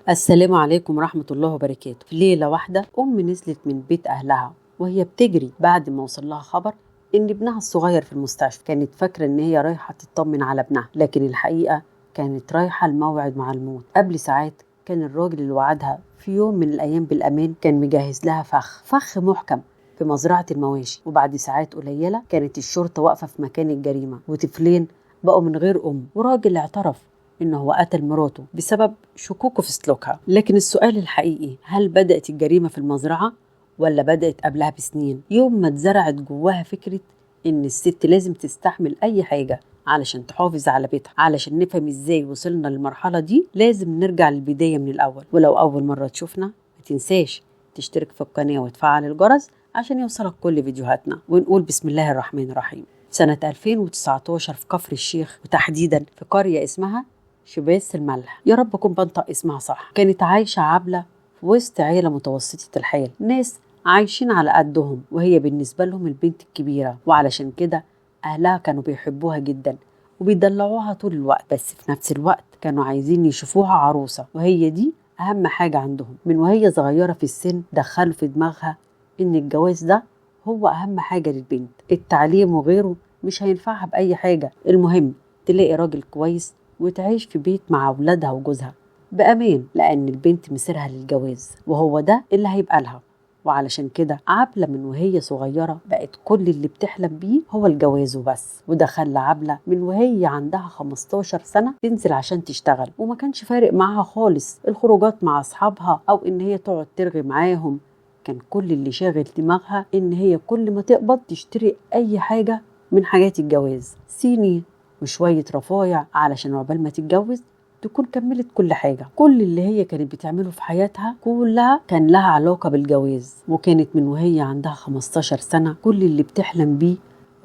السلام عليكم ورحمة الله وبركاته. في ليلة واحدة نزلت من بيت أهلها وهي بتجري بعد ما وصل لها خبر إن ابنها الصغير في المستشفى. كانت فاكرة إن هي رايحة تطمن على ابنها، لكن الحقيقة كانت رايحة الموعد مع الموت. قبل ساعات كان الراجل اللي وعدها في يوم من الأيام بالأمان كان مجهز لها فخ محكم في مزرعة المواشي، وبعد ساعات قليلة كانت الشرطة واقفة في مكان الجريمة، وطفلين بقوا من غير وراجل اعترف إنه هو قتل مراته بسبب شكوكه في سلوكها. لكن السؤال الحقيقي، هل بدأت الجريمة في المزرعة ولا بدأت قبلها بسنين؟ يوم ما اتزرعت جواها فكرة إن الست لازم تستحمل أي حاجة علشان تحافظ على بيتها. علشان نفهم إزاي وصلنا للمرحلة دي لازم نرجع للبداية من الأول. ولو أول مرة تشوفنا ما تنساش تشترك في القناة وتفعل الجرس عشان يوصلك كل فيديوهاتنا. ونقول بسم الله الرحمن الرحيم. سنة 2019 في كفر الشيخ، وتحديدا في قرية اسمها شباس الملح، يا رب أكون بنطق اسمها صح. كانت عايشة عبلة في وسط عيلة متوسطة الحال، ناس عايشين على قدهم، وهي بالنسبة لهم البنت الكبيرة، وعلشان كده أهلها كانوا بيحبوها جدا وبيدلعوها طول الوقت. بس في نفس الوقت كانوا عايزين يشوفوها عروسة، وهي دي أهم حاجة عندهم. من وهي صغيرة في السن دخلوا في دماغها إن الجواز ده هو أهم حاجة للبنت، التعليم وغيره مش هينفعها بأي حاجة، المهم تلاقي راجل كويس وتعيش في بيت مع أولادها وجوزها بأمان، لأن البنت مسيرها للجواز وهو ده اللي هيبقى لها. وعلشان كده عبلة من وهي صغيرة بقت كل اللي بتحلم بيه هو الجواز وبس. وده خلى عبلة من وهي عندها 15 سنة تنزل عشان تشتغل، وما كانش فارق معها خالص الخروجات مع أصحابها أو إن هي تقعد ترغي معاهم. كان كل اللي شاغل دماغها إن هي كل ما تقبض تشتري أي حاجة من حاجات الجواز، صيني وشوية رفايع، علشان عقبال ما تتجوز تكون كملت كل حاجة. كل اللي هي كانت بتعمله في حياتها كلها كان لها علاقة بالجواز. وكانت من وهي عندها 15 سنة كل اللي بتحلم بيه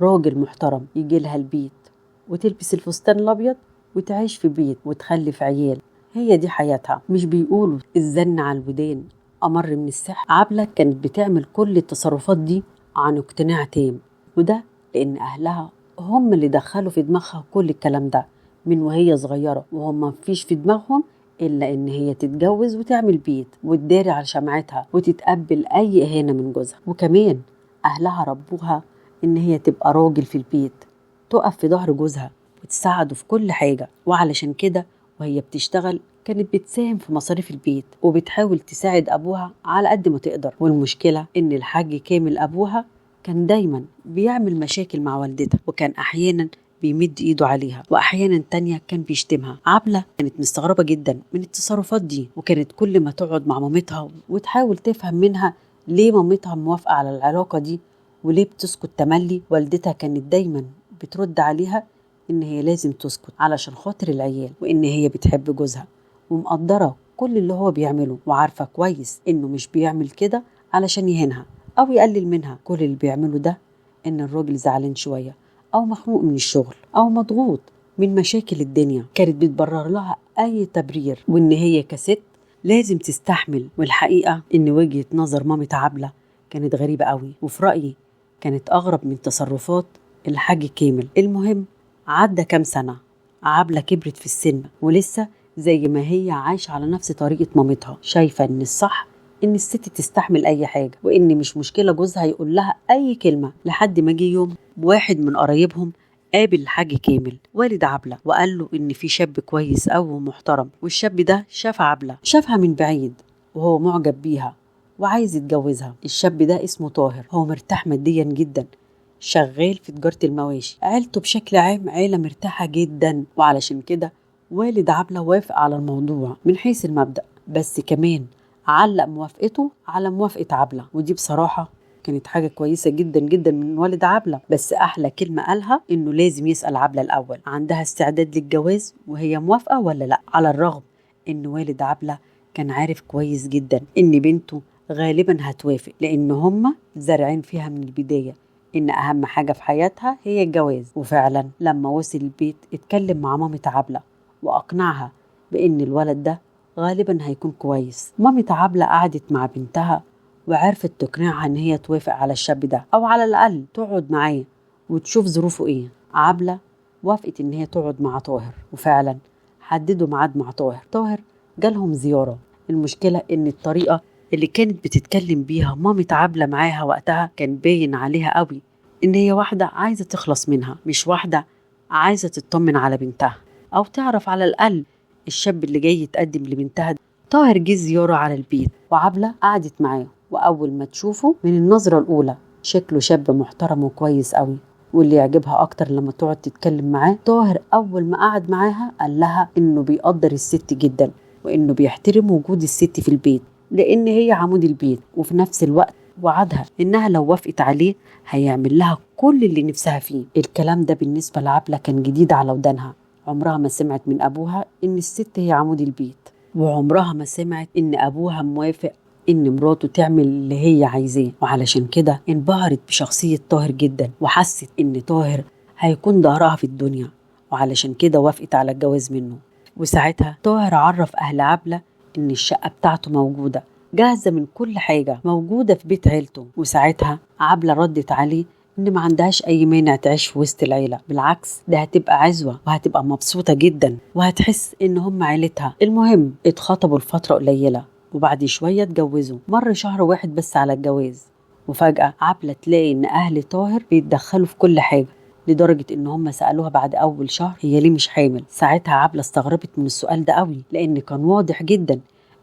راجل محترم يجي لها البيت وتلبس الفستان الأبيض وتعيش في بيت وتخلف عيال. هي دي حياتها. مش بيقولوا الزن على الودان أمر من السحر؟ عبلة كانت بتعمل كل التصرفات دي عن اقتناع تام، وده لأن أهلها هم اللي دخلوا في دماغها كل الكلام ده من وهي صغيرة، وهم مفيش في دماغهم إلا إن هي تتجوز وتعمل بيت وتداري على شمعتها وتتقبل أي إهانة من جوزها. وكمان أهلها ربوها إن هي تبقى راجل في البيت، تقف في ظهر جوزها وتساعده في كل حاجة. وعلشان كده وهي بتشتغل كانت بتساهم في مصاريف البيت وبتحاول تساعد أبوها على قد ما تقدر. والمشكلة إن الحاج كامل أبوها كان دايما بيعمل مشاكل مع والدتها، وكان أحيانا بيمد إيده عليها وأحيانا تانية كان بيشتمها. عبلة كانت مستغربة جدا من التصرفات دي، وكانت كل ما تقعد مع مامتها وتحاول تفهم منها ليه مامتها موافقة على العلاقة دي وليه بتسكت تملي، والدتها كانت دايما بترد عليها إن هي لازم تسكت علشان خاطر العيال، وإن هي بتحب جوزها ومقدرة كل اللي هو بيعمله، وعارفة كويس إنه مش بيعمل كده علشان يهينها أو يقلل منها. كل اللي بيعمله ده إن الراجل زعلان شوية أو مخنوق من الشغل أو مضغوط من مشاكل الدنيا. كانت بتبرر لها أي تبرير، وإن هي كست لازم تستحمل. والحقيقة إن وجهة نظر مامة عبلة كانت غريبة قوي، وفي رأيي كانت أغرب من تصرفات الحاج كامل. المهم عدى كام سنة، عبلة كبرت في السن ولسه زي ما هي عايشة على نفس طريقة مامتها، شايفة إن الصح إن الست تستحمل أي حاجة، وإن مش مشكلة جوزها يقول لها أي كلمة. لحد ما جه يوم واحد من قرايبهم قابل الحاج كامل والد عبلة وقال له إن في شاب كويس أوي ومحترم، والشاب ده شاف عبلة، شافها من بعيد وهو معجب بيها وعايز يتجوزها. الشاب ده اسمه طاهر، هو مرتاح ماديا جدا، شغال في تجارة المواشي، عيلته بشكل عام عيلة مرتاحة جدا. وعلشان كده والد عبلة وافق على الموضوع من حيث المبدأ، بس كمان علق موافقته على موافقة عبلة، ودي بصراحة كانت حاجة كويسة جدا جدا من والد عبلة. بس أحلى كلمة قالها إنه لازم يسأل عبلة الأول عندها استعداد للجواز وهي موافقة ولا لأ، على الرغم إن والد عبلة كان عارف كويس جدا إن بنته غالبا هتوافق، لأن هم زارعين فيها من البداية إن أهم حاجة في حياتها هي الجواز. وفعلا لما وصل البيت اتكلم مع مامة عبلة وأقنعها بإن الولد ده غالبا هيكون كويس. مامة عبلة قعدت مع بنتها وعرفت تقنعها إن هي توافق على الشاب ده، أو على الأقل تقعد معاه وتشوف ظروفه إيه. عبلة وافقت إن هي تقعد مع طاهر، وفعلا حددوا ميعاد مع طاهر. طاهر جالهم زيارة المشكلة إن الطريقة اللي كانت بتتكلم بيها مامة عبلة معاها وقتها كان باين عليها قوي إن هي واحدة عايزة تخلص منها، مش واحدة عايزة تطمن على بنتها أو تعرف على الأقل الشاب اللي جاي يتقدم لبنتها. طاهر جه زيارة على البيت وعبلة قعدت معاه، وأول ما تشوفه من النظرة الأولى شكله شاب محترم وكويس قوي، واللي يعجبها أكتر لما تقعد تتكلم معاه طاهر أول ما قعد معاها قال لها إنه بيقدر الست جدا، وإنه بيحترم وجود الست في البيت لأن هي عمود البيت، وفي نفس الوقت وعدها إنها لو وافقت عليه هيعمل لها كل اللي نفسها فيه. الكلام ده بالنسبة لعبلة كان جديد على ودانها، عمرها ما سمعت من أبوها إن الست هي عمود البيت، وعمرها ما سمعت إن أبوها موافق إن مراته تعمل اللي هي عايزاه. وعلشان كده انبهرت بشخصية طاهر جدا، وحست إن طاهر هيكون ظهرها في الدنيا، وعلشان كده وافقت على الجواز منه. وساعتها طاهر عرف أهل عبلة إن الشقة بتاعته موجودة جاهزة من كل حاجة، موجودة في بيت عيلته. وساعتها عبلة ردت عليه إن ما عندهاش أي مانع تعيش في وسط العيلة، بالعكس ده هتبقى عزوة وهتبقى مبسوطة جدا وهتحس إن هم عيلتها. المهم اتخطبوا لفترة قليلة، وبعد شوية اتجوزوا. مر شهر واحد بس على الجواز، وفجأة عبلة تلاقي إن أهل طاهر بيتدخلوا في كل حاجة، لدرجة إن هم سألوها بعد أول شهر هي ليه مش حامل. ساعتها عبلة استغربت من السؤال ده قوي، لأن كان واضح جدا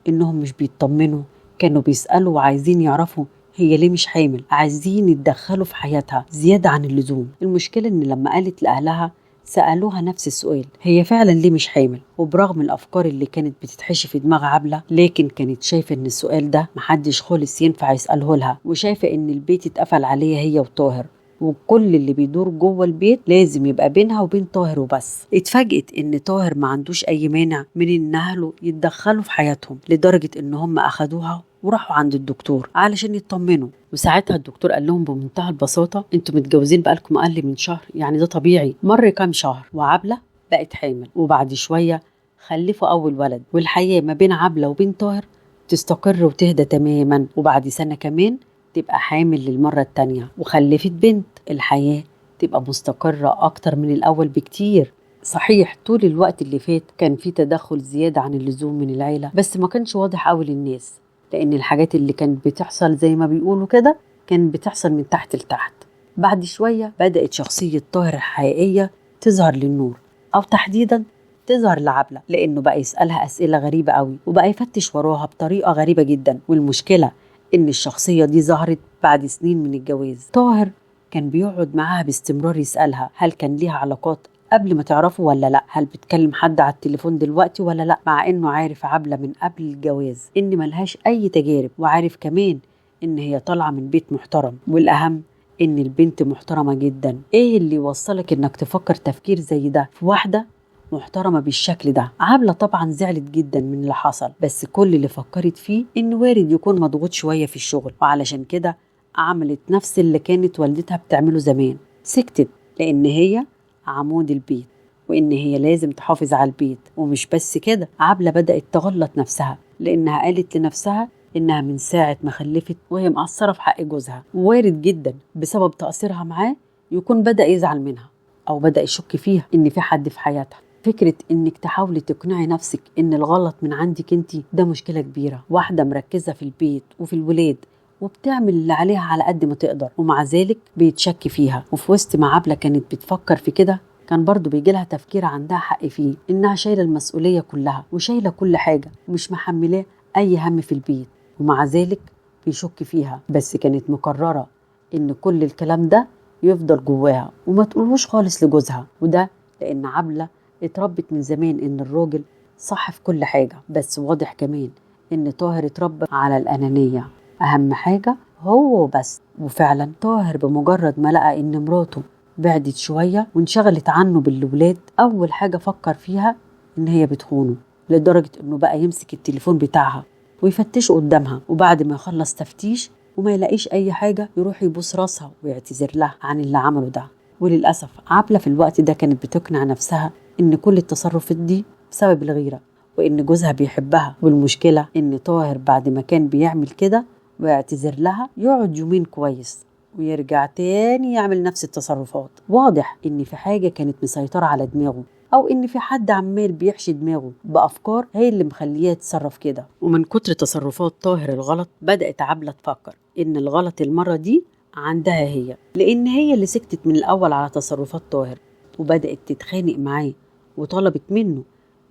إنهم مش بيطمنوا، كانوا بيسألوا وعايزين يعرفوا هي ليه مش حامل، عايزين يتدخلوا في حياتها زيادة عن اللزوم. المشكلة إن لما قالت لأهلها سألوها نفس السؤال، هي فعلا ليه مش حامل. وبرغم الأفكار اللي كانت بتتحشي في دماغ عبلة، لكن كانت شايفة إن السؤال ده محدش خالص ينفع يسأله لها، وشايفة إن البيت اتقفل عليها هي وطاهر، وكل اللي بيدور جوه البيت لازم يبقى بينها وبين طاهر وبس. اتفاجئت ان طاهر ما عندوش اي مانع من ان اهله يتدخلوا في حياتهم، لدرجة ان هم اخدوها وراحوا عند الدكتور علشان يطمنوا. وساعتها الدكتور قال لهم بمنتهى البساطة انتوا متجوزين بقالكم اقل من شهر، يعني ده طبيعي. مر كام شهر وعبلة بقت حامل، وبعد شوية خلفوا اول ولد، والحياة ما بين عبلة وبين طاهر تستقر وتهدى تماما. وبعد سنة كمان تبقى حامل للمرة التانية وخلفت بنت، الحياة تبقى مستقرة أكتر من الأول بكتير. صحيح طول الوقت اللي فات كان في تدخل زيادة عن اللزوم من العيلة، بس ما كانش واضح قوي للناس، لأن الحاجات اللي كانت بتحصل زي ما بيقولوا كده كانت بتحصل من تحت لتحت. بعد شوية بدأت شخصية طاهر الحقيقية تظهر للنور، أو تحديدا تظهر لعبلة، لأنه بقى يسألها أسئلة غريبة قوي وبقى يفتش وراها بطريقة غريبة جدا. والمشكلة إن الشخصية دي ظهرت بعد سنين من الجواز. طاهر كان بيقعد معاها باستمرار يسألها هل كان ليها علاقات قبل ما تعرفه ولا لا، هل بتكلم حد على التليفون دلوقتي ولا لا، مع إنه عارف عبلة من قبل الجواز إن ملهاش أي تجارب، وعارف كمان إن هي طالعة من بيت محترم، والأهم إن البنت محترمة جدا. إيه اللي يوصلك إنك تفكر تفكير زي ده في واحدة محترمة بالشكل ده؟ عبلة طبعا زعلت جدا من اللي حصل، بس كل اللي فكرت فيه إنه وارد يكون مضغوط شوية في الشغل، وعلشان كده عملت نفس اللي كانت والدتها بتعمله زمان، سكتت، لأن هي عمود البيت وإن هي لازم تحافظ على البيت. ومش بس كده، عبلة بدأت تغلط نفسها، لأنها قالت لنفسها إنها من ساعة ما خلفت وهي مقصرة في حق جوزها، وارد جدا بسبب تقصيرها معاه يكون بدأ يزعل منها أو بدأ يشك فيها إن في حد في حياتها. فكرة إنك تحاولي تقنعي نفسك إن الغلط من عندك انتي ده مشكلة كبيرة. واحدة مركزة في البيت وفي الولاد وبتعمل اللي عليها على قد ما تقدر، ومع ذلك بيتشك فيها. وفي وسط ما عبلة كانت بتفكر في كده، كان برضو بيجيلها تفكير عندها حق فيه، إنها شايلة المسؤولية كلها وشايلة كل حاجة ومش محملاه أي هم في البيت، ومع ذلك بيشك فيها. بس كانت مقررة إن كل الكلام ده يفضل جواها وما تقولوش خالص لجوزها، وده لأن عبلة اتربت من زمان إن الراجل صح في كل حاجة. بس واضح كمان إن طاهر اتربى على الأنانية، أهم حاجة هو بس. وفعلا طاهر بمجرد ما لقى إن مراته بعدت شوية وانشغلت عنه بالولاد، أول حاجة فكر فيها إن هي بتخونه، لدرجة إنه بقى يمسك التليفون بتاعها ويفتشه قدامها، وبعد ما يخلص تفتيش وما يلاقيش أي حاجة يروح يبوس راسها ويعتذر لها عن اللي عمله ده. وللأسف عبلة في الوقت ده كانت بتقنع نفسها إن كل التصرفات دي بسبب الغيرة، وإن جوزها بيحبها. والمشكلة إن طاهر بعد ما كان بيعمل كده ويعتذر لها يقعد يومين كويس ويرجع تاني يعمل نفس التصرفات. واضح إن في حاجة كانت مسيطرة على دماغه، او ان في حد عمال بيحشي دماغه بافكار هي اللي مخليه يتصرف كده. ومن كتر تصرفات طاهر الغلط بدأت عبلة تفكر ان الغلط المرة دي عندها هي، لان هي اللي سكتت من الاول على تصرفات طاهر وبدأت تتخانق معاه وطلبت منه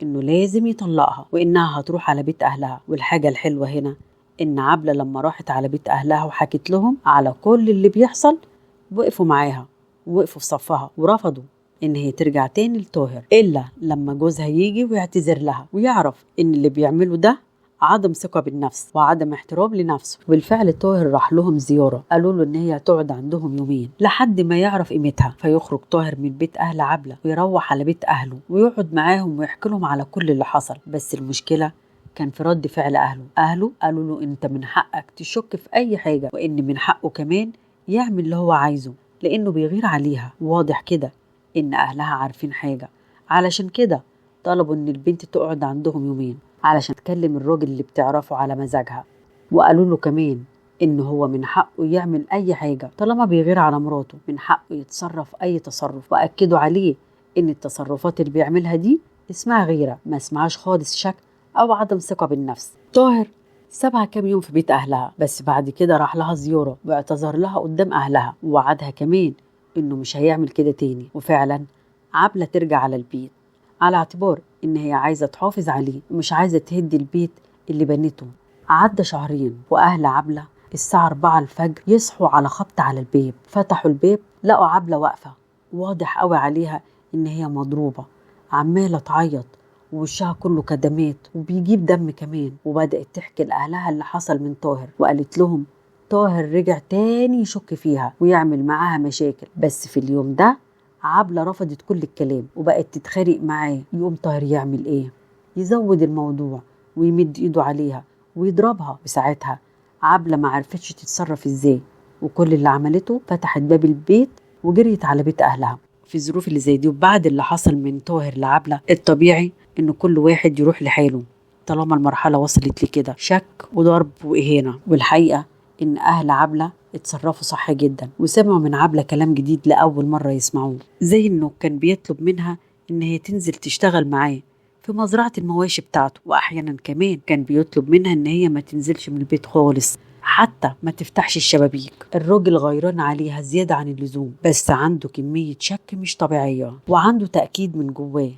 انه لازم يطلقها وانها هتروح على بيت اهلها. والحاجة الحلوة هنا ان عبلة لما راحت على بيت اهلها وحكت لهم على كل اللي بيحصل وقفوا معاها ووقفوا في صفها ورفضوا ان هي ترجع تاني لطاهر الا لما جوزها يجي ويعتذر لها ويعرف ان اللي بيعمله ده عدم ثقة بالنفس وعدم احترام لنفسه. وبالفعل طاهر راح لهم زيارة، قالوا له ان هي هتقعد عندهم يومين لحد ما يعرف قيمتها. فيخرج طاهر من بيت اهل عبلة ويروح على بيت اهله ويقعد معاهم ويحكي لهم على كل اللي حصل. بس المشكلة كان في رد فعل اهله قالوا له انت من حقك تشك في اي حاجة، وان من حقه كمان يعمل اللي هو عايزه لانه بيغير عليها. واضح كده ان اهلها عارفين حاجة، علشان كده طلبوا ان البنت تقعد عندهم يومين علشان تكلم الراجل اللي بتعرفه على مزاجها. وقالوا له كمان ان هو من حقه يعمل اي حاجة طالما بيغير على مراته، من حقه يتصرف اي تصرف. واكدوا عليه ان التصرفات اللي بيعملها دي اسمها غيرة، ما اسمهاش خالص شك او عدم ثقة بالنفس. طاهر سابها كام يوم في بيت اهلها، بس بعد كده راح لها زيارة واعتذر لها قدام اهلها ووعدها كمان انه مش هيعمل كده تاني. وفعلا عبلة ترجع على البيت على اعتبار ان هي عايزة تحافظ عليه ومش عايزة تهدي البيت اللي بنته. عدى شهرين واهل عبلة الساعة 4 الفجر يصحوا على خبط على الباب. فتحوا الباب لقوا عبلة واقفة، واضح قوي عليها ان هي مضروبة، عمالة تعيط ووشها كله كدمات وبيجيب دم كمان. وبدأت تحكي لأهلها اللي حصل من طاهر، وقالت لهم طاهر رجع تاني يشك فيها ويعمل معاها مشاكل. بس في اليوم ده عبلة رفضت كل الكلام وبقت تتخانق معاه. يقوم طاهر يعمل ايه؟ يزود الموضوع ويمد ايده عليها ويضربها. وساعتها عبلة ما عرفتش تتصرف ازاي، وكل اللي عملته فتحت باب البيت وجريت على بيت اهلها. في الظروف اللي زي دي وبعد اللي حصل من طاهر لعبلة الطبيعي انه كل واحد يروح لحاله طالما المرحلة وصلت لكده، شك وضرب وإهانة. والحقيقة ان اهل عبلة اتصرفوا صح جدا وسمعوا من عبلة كلام جديد لأول مرة يسمعوه، زي انه كان بيطلب منها ان هي تنزل تشتغل معاه في مزرعة المواشي بتاعته، واحيانا كمان كان بيطلب منها ان هي ما تنزلش من البيت خالص، حتى ما تفتحش الشبابيك. الراجل غيران عليها زيادة عن اللزوم، بس عنده كمية شك مش طبيعية وعنده تأكيد من جواه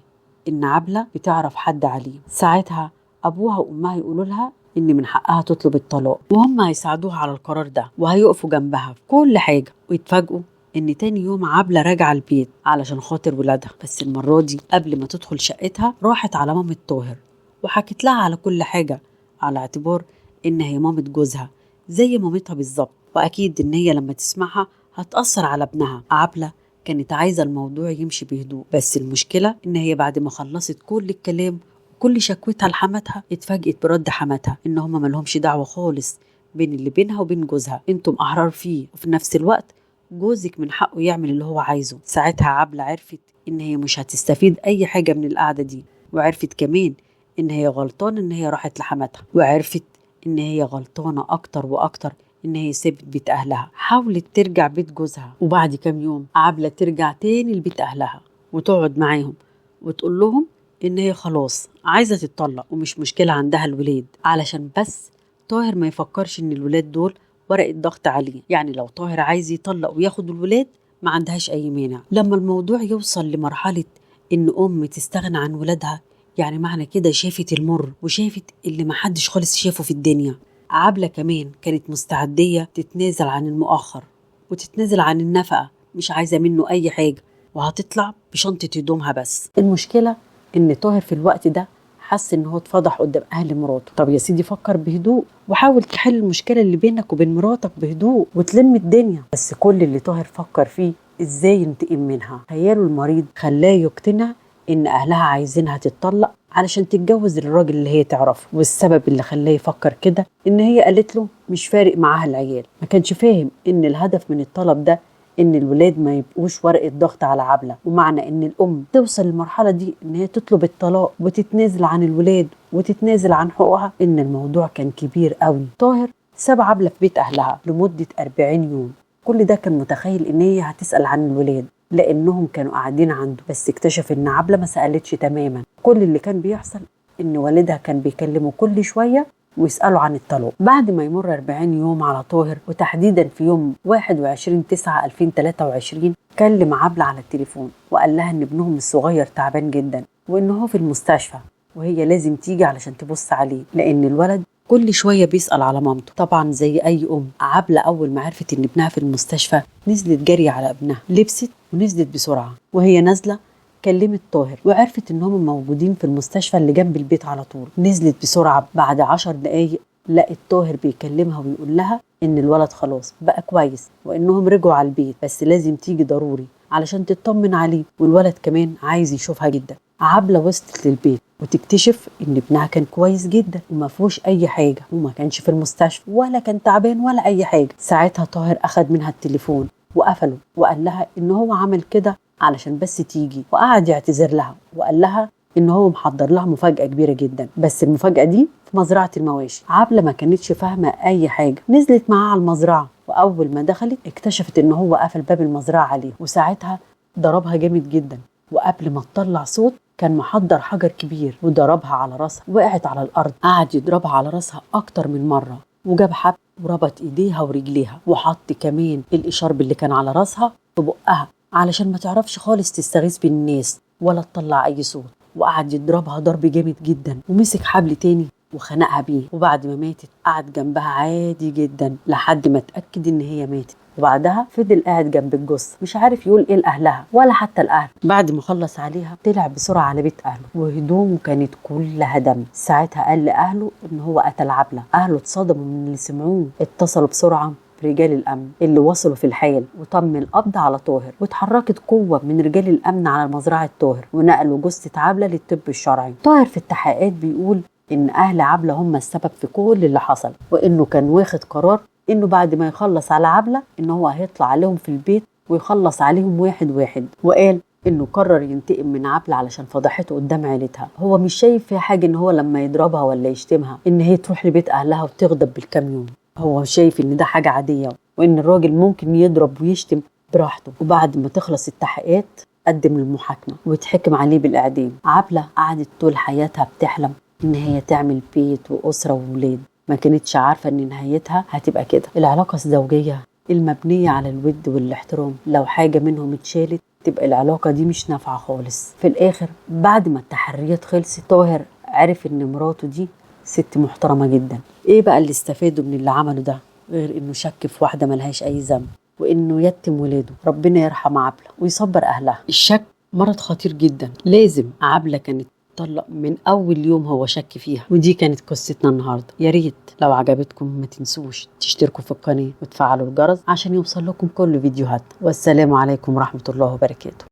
ان عبلة بتعرف حد عليه. ساعتها ابوها وامها يقولوا لها ان من حقها تطلب الطلاق وهم هيساعدوها على القرار ده وهيقفوا جنبها في كل حاجة. ويتفاجئوا ان تاني يوم عبلة راجعة البيت علشان خاطر ولادها، بس المرة دي قبل ما تدخل شقتها راحت على مامة طاهر وحكت لها على كل حاجة على اعتبار ان هي مامة جوزها زي مامتها بالظبط، واكيد ان هي لما تسمعها هتأثر على ابنها. عبلة كانت عايزة الموضوع يمشي بهدوء، بس المشكلة ان هي بعد ما خلصت كل الكلام كل شكوتها لحماتها اتفاجئت برد حماتها ان هما مالهمش دعوة خالص بين اللي بينها وبين جوزها، انتم احرار فيه وفي نفس الوقت جوزك من حقه يعمل اللي هو عايزه. ساعتها عبلة عرفت ان هي مش هتستفيد اي حاجة من القعدة دي، وعرفت كمان ان هي غلطانة ان هي راحت لحماتها، وعرفت ان هي غلطانة اكتر واكتر ان هي سابت بيت اهلها. حاولت ترجع بيت جوزها، وبعد كام يوم عبلة ترجع تاني لبيت اهلها وتقعد معاهم وتقول لهم ان هي خلاص عايزة تتطلق ومش مشكلة عندها الولاد، علشان بس طاهر ما يفكرش ان الولاد دول ورقة ضغط عليه. يعني لو طاهر عايز يطلق وياخد الولاد ما عندهاش اي مانع. لما الموضوع يوصل لمرحلة ان ام تستغنى عن ولادها، يعني معنى كده شافت المر وشافت اللي محدش خالص شافه في الدنيا. عبلة كمان كانت مستعدية تتنازل عن المؤخر وتتنازل عن النفقة، مش عايزة منه اي حاجة، وهتطلع بشنطة هدومها بس. المشكلة ان طاهر في الوقت ده حس ان هو اتفضح قدام اهل مراته. طب يا سيدي فكر بهدوء وحاول تحل المشكلة اللي بينك وبين مراتك بهدوء وتلم الدنيا. بس كل اللي طاهر فكر فيه ازاي ينتقم منها. خياله المريض خلاه يقتنع ان اهلها عايزينها تتطلق علشان تتجوز الراجل اللي هي تعرفه. والسبب اللي خلاه يفكر كده ان هي قالت له مش فارق معاها العيال. ما كانش فاهم ان الهدف من الطلب ده ان الولاد ما يبقوش ورقة ضغط على عبلة. ومعنى ان الام توصل للمرحلة دي ان هي تطلب الطلاق وتتنازل عن الولاد وتتنازل عن حقوقها، ان الموضوع كان كبير قوي. طاهر ساب عبلة في بيت اهلها لمدة 40 يوم. كل ده كان متخيل ان هي هتسأل عن الولاد لانهم كانوا قاعدين عنده. بس اكتشف ان عبلة ما سألتش تماما. كل اللي كان بيحصل ان والدها كان بيكلمه كل شوية ويسألوا عن الطلاق. بعد ما يمر 40 يوم على طاهر، وتحديدا في يوم 21/9/2023، كلم عبلة على التليفون وقال لها ان ابنهم الصغير تعبان جدا وانه هو في المستشفى وهي لازم تيجي علشان تبص عليه، لان الولد كل شويه بيسأل على مامته. طبعا زي اي عبلة اول ما عرفت ان ابنها في المستشفى نزلت جري على ابنها، لبست ونزلت بسرعه. وهي نازله كلمت طاهر وعرفت ان هم موجودين في المستشفى اللي جنب البيت على طول. نزلت بسرعه، بعد 10 دقايق لقت طاهر بيكلمها ويقول لها ان الولد خلاص بقى كويس وانهم رجعوا على البيت، بس لازم تيجي ضروري علشان تطمن عليه، والولد كمان عايز يشوفها جدا. عبلة وصلت للبيت وتكتشف ان ابنها كان كويس جدا وما فيهوش اي حاجه، وما كانش في المستشفى ولا كان تعبان ولا اي حاجه. ساعتها طاهر اخد منها التليفون وقفله وقال لها ان هو عمل كده علشان بس تيجي، وقعد يعتذر لها وقال لها ان هو محضر لها مفاجاه كبيره جدا، بس المفاجاه دي في مزرعه المواشي. عبلة ما كانتش فاهمه اي حاجه، نزلت معاه على المزرعه، واول ما دخلت اكتشفت ان هو قفل باب المزرعه عليه، وساعتها ضربها جامد جدا. وقبل ما تطلع صوت كان محضر حجر كبير وضربها على راسها، وقعت على الارض. قعد يضربها على راسها اكتر من مره، وجاب حبل وربط ايديها ورجليها، وحط كمان الاشارب اللي كان على راسها في بقها علشان ما تعرفش خالص تستغيث بالناس ولا تطلع اي صوت. وقعد يضربها ضرب جامد جدا، ومسك حبل تاني وخنقها بيه. وبعد ما ماتت قعد جنبها عادي جدا لحد ما اتاكد ان هي ماتت، وبعدها فضل قاعد جنب الجثه مش عارف يقول ايه لاهلها ولا حتى الاهل. بعد ما خلص عليها طلع بسرعه على بيت اهله، وهدومه كانت كلها دم. ساعتها قال لاهله ان هو قتل عبلة. اهله اتصدموا من اللي سمعوه، اتصلوا بسرعه رجال الامن اللي وصلوا في الحال وتم القبض على طاهر. واتحركت قوه من رجال الامن على مزرعه طاهر ونقلوا جثه عبلة للطب الشرعي. طاهر في التحقيقات بيقول ان اهل عبلة هم السبب في كل اللي حصل، وانه كان واخد قرار انه بعد ما يخلص على عبلة ان هو هيطلع عليهم في البيت ويخلص عليهم واحد واحد. وقال انه قرر ينتقم من عبلة علشان فضحته قدام عيلتها. هو مش شايف فيها حاجه ان هو لما يضربها ولا يشتمها ان هي تروح لبيت اهلها وتغضب بالكام يوم. هو شايف ان ده حاجه عاديه، وان الراجل ممكن يضرب ويشتم براحته. وبعد ما تخلص التحقيقات قدم المحاكمه واتحكم عليه بالاعدام. عبلة قعدت طول حياتها بتحلم ان هي تعمل بيت واسره وولاد، ما كانتش عارفه ان نهايتها هتبقى كده. العلاقه الزوجيه المبنيه على الود والاحترام لو حاجه منهم اتشالت تبقى العلاقه دي مش نافعه خالص. في الاخر بعد ما التحريات خلصت طاهر عرف ان مراته دي ست محترمه جدا. ايه بقى اللي استفاده من اللي عمله ده غير انه شك في واحده ملهاش اي ذنب، وانه يتم ولاده؟ ربنا يرحم عبلة ويصبر اهلها. الشك مرض خطير جدا، لازم عبلة كانت طلق من اول يوم هو شك فيها. ودي كانت قصتنا النهارده. يا ريت لو عجبتكم ما تنسوش تشتركوا في القناه وتفعلوا الجرس عشان يوصل لكم كل فيديوهات. والسلام عليكم ورحمه الله وبركاته.